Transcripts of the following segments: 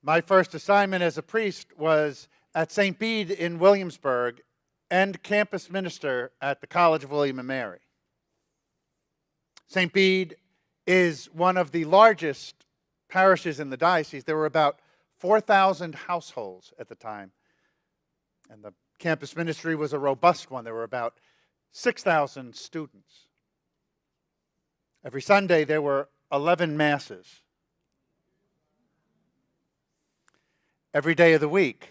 My first assignment as a priest was at St. Bede in Williamsburg and campus minister at the College of William and Mary. St. Bede is one of the largest parishes in the diocese. There were about 4,000 households at the time, and the campus ministry was a robust one. There were about 6,000 students. Every Sunday there were 11 masses. Every day of the week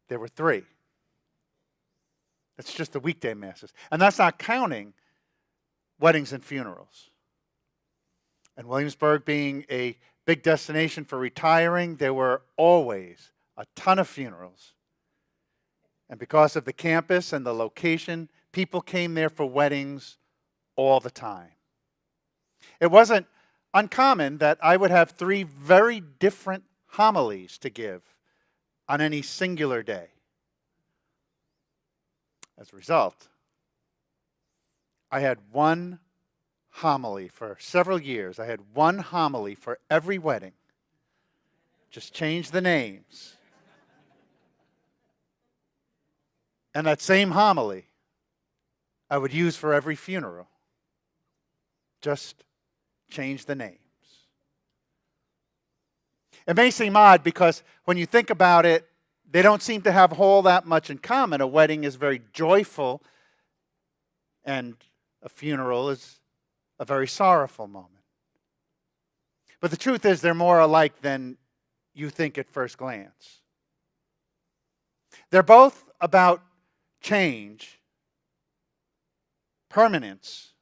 there were 3. That's just the weekday masses. And that's not counting weddings and funerals. And Williamsburg being a big destination for retiring, there were always a ton of funerals. And because of the campus and the location, people came there for weddings all the time. It wasn't uncommon that I would have 3 very different homilies to give on any singular day. As a result, I had one homily for several years. I had one homily for every wedding. Just change the names. And that same homily I would use for every funeral. Just change the names. It may seem odd because when you think about it, they don't seem to have all that much in common. A wedding is very joyful, and a funeral is a very sorrowful moment. But the truth is they're more alike than you think at first glance. They're both about change, permanence,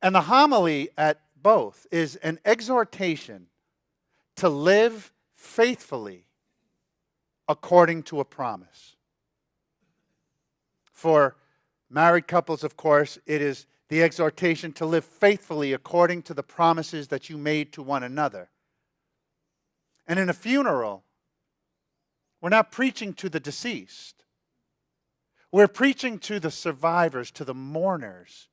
and the homily at both is an exhortation to live faithfully according to a promise. For married couples, of course, it is the exhortation to live faithfully according to the promises that you made to one another. And in a funeral, we're not preaching to the deceased. We're preaching to the survivors, to the mourners.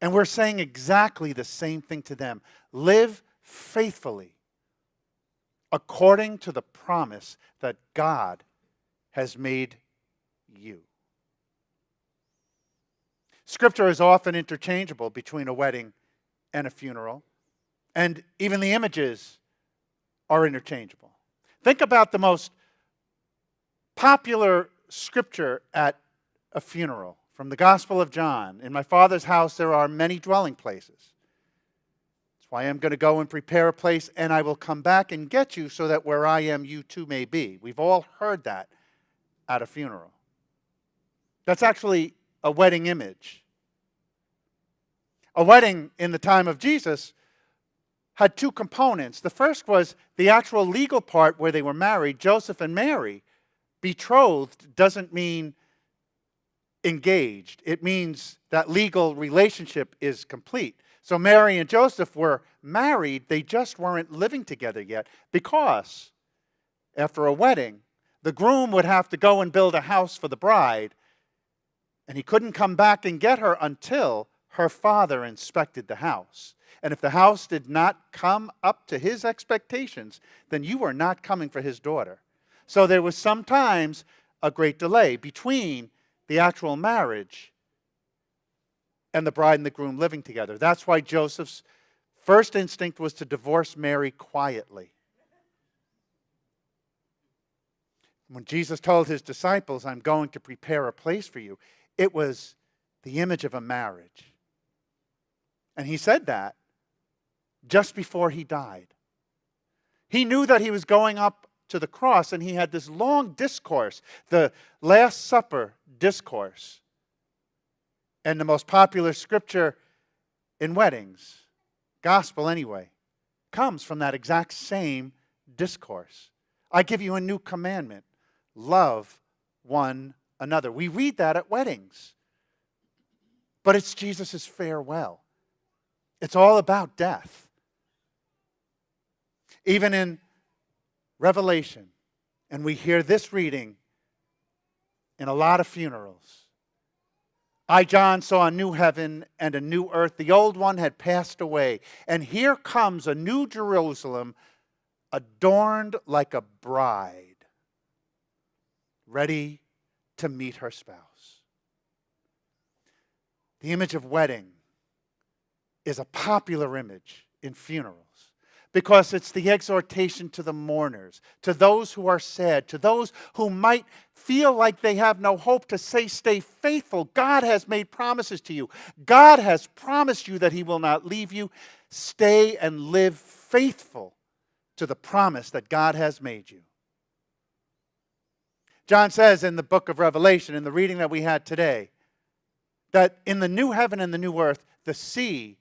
And we're saying exactly the same thing to them. Live faithfully according to the promise that God has made you. Scripture is often interchangeable between a wedding and a funeral, and even the images are interchangeable. Think about the most popular scripture at a funeral from the Gospel of John. In my Father's house there are many dwelling places. That's why I'm going to go and prepare a place, and I will come back and get you so that where I am, you too may be. We've all heard that at a funeral. That's actually a wedding image. A wedding in the time of Jesus had 2 components. The first was the actual legal part where they were married, Joseph and Mary. Betrothed doesn't mean engaged. It means that legal relationship is complete. So Mary and Joseph were married, they just weren't living together yet, because after a wedding, the groom would have to go and build a house for the bride, and he couldn't come back and get her until her father inspected the house. And if the house did not come up to his expectations, then you were not coming for his daughter. So there was sometimes a great delay between the actual marriage and the bride and the groom living together. That's why Joseph's first instinct was to divorce Mary quietly. When Jesus told his disciples, I'm going to prepare a place for you, it was the image of a marriage. And he said that just before he died. He knew that he was going up to the cross, and he had this long discourse, the Last Supper discourse. And the most popular scripture in weddings, gospel anyway, comes from that exact same discourse. I give you a new commandment. Love one another. We read that at weddings. But it's Jesus' farewell. It's all about death. Even in Revelation, and we hear this reading in a lot of funerals. I, John, saw a new heaven and a new earth. The old one had passed away. And here comes a new Jerusalem adorned like a bride, ready to meet her spouse. The image of wedding is a popular image in funerals because it's the exhortation to the mourners, to those who are sad, to those who might feel like they have no hope, to say, stay faithful. God has made promises to you. God has promised you that He will not leave you. Stay and live faithful to the promise that God has made you. John says in the book of Revelation, in the reading that we had today, that in the new heaven and the new earth, the sea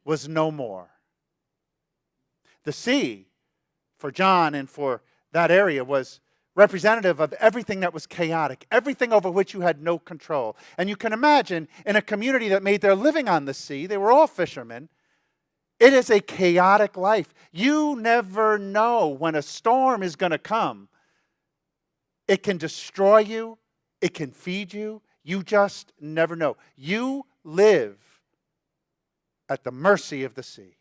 was no more. The sea, for John and for that area, was representative of everything that was chaotic, everything over which you had no control. And you can imagine in a community that made their living on the sea, they were all fishermen, it is a chaotic life. You never know when a storm is going to come. It can destroy you. It can feed you. You just never know. You live at the mercy of the sea.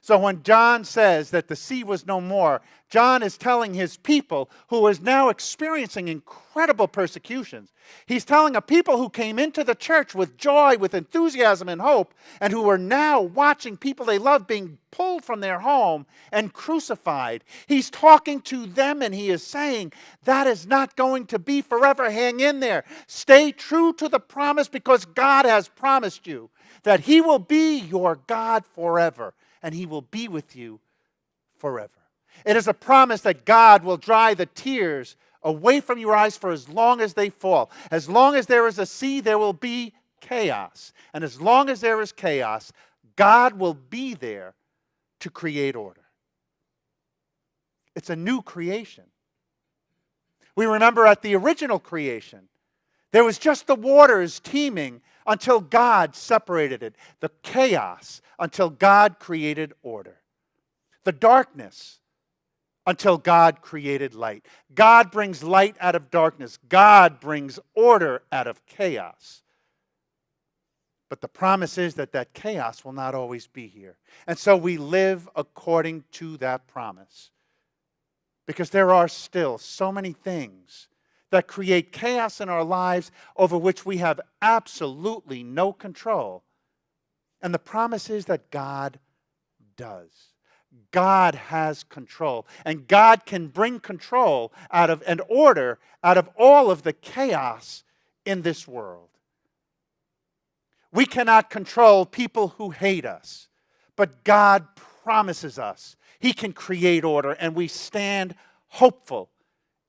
So when John says that the sea was no more, John is telling his people who is now experiencing incredible persecutions. He's telling a people who came into the church with joy, with enthusiasm and hope, and who are now watching people they love being pulled from their home and crucified. He's talking to them and he is saying, that is not going to be forever. Hang in there. Stay true to the promise because God has promised you that He will be your God forever. And He will be with you forever. It is a promise that God will dry the tears away from your eyes for as long as they fall. As long as there is a sea, there will be chaos. And as long as there is chaos, God will be there to create order. It's a new creation. We remember at the original creation, there was just the waters teeming until God separated it. The chaos until God created order. The darkness until God created light. God brings light out of darkness. God brings order out of chaos. But the promise is that that chaos will not always be here. And so we live according to that promise. Because there are still so many things that create chaos in our lives over which we have absolutely no control. And the promise is that God does. God has control. And God can bring control out of and order out of all of the chaos in this world. We cannot control people who hate us, but God promises us He can create order, and we stand hopeful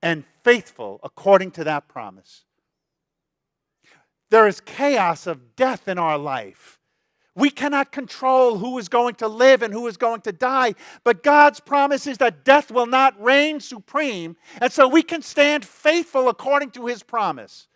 and faithful according to that promise. There is chaos of death in our life. We cannot control who is going to live and who is going to die, but God's promise is that death will not reign supreme, and so we can stand faithful according to His promise.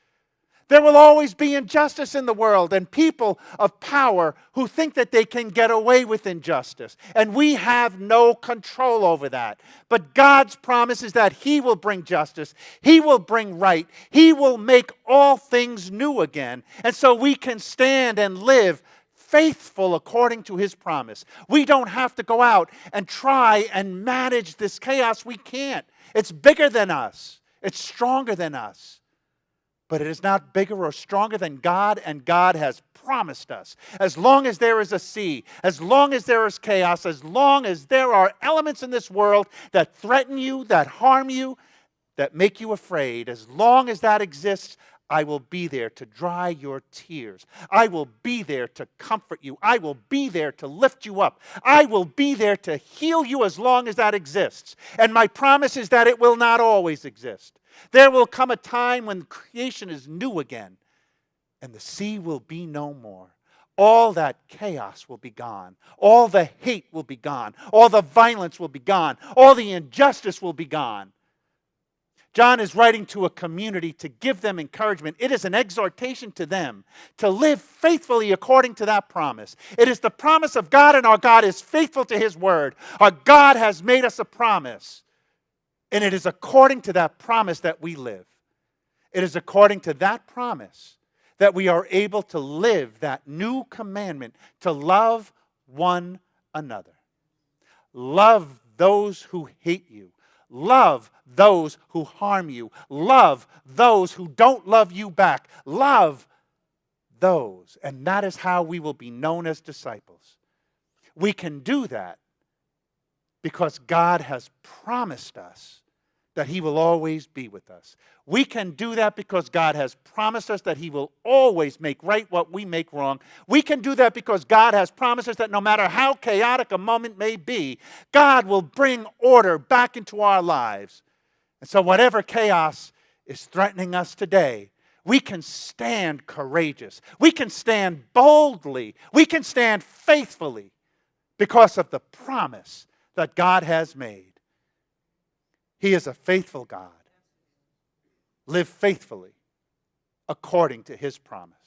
There will always be injustice in the world and people of power who think that they can get away with injustice. And we have no control over that. But God's promise is that He will bring justice. He will bring right. He will make all things new again. And so we can stand and live faithful according to His promise. We don't have to go out and try and manage this chaos. We can't. It's bigger than us. It's stronger than us. But it is not bigger or stronger than God, and God has promised us. As long as there is a sea, as long as there is chaos, as long as there are elements in this world that threaten you, that harm you, that make you afraid, as long as that exists, I will be there to dry your tears. I will be there to comfort you. I will be there to lift you up. I will be there to heal you as long as that exists. And my promise is that it will not always exist. There will come a time when creation is new again, and the sea will be no more. All that chaos will be gone. All the hate will be gone. All the violence will be gone. All the injustice will be gone. John is writing to a community to give them encouragement. It is an exhortation to them to live faithfully according to that promise. It is the promise of God, and our God is faithful to His word. Our God has made us a promise. And it is according to that promise that we live. It is according to that promise that we are able to live that new commandment to love one another. Love those who hate you. Love those who harm you. Love those who don't love you back. Love those. And that is how we will be known as disciples. We can do that because God has promised us that He will always be with us. We can do that because God has promised us that He will always make right what we make wrong. We can do that because God has promised us that no matter how chaotic a moment may be, God will bring order back into our lives. And so whatever chaos is threatening us today, we can stand courageous. We can stand boldly. We can stand faithfully because of the promise that God has made. He is a faithful God. Live faithfully according to His promise.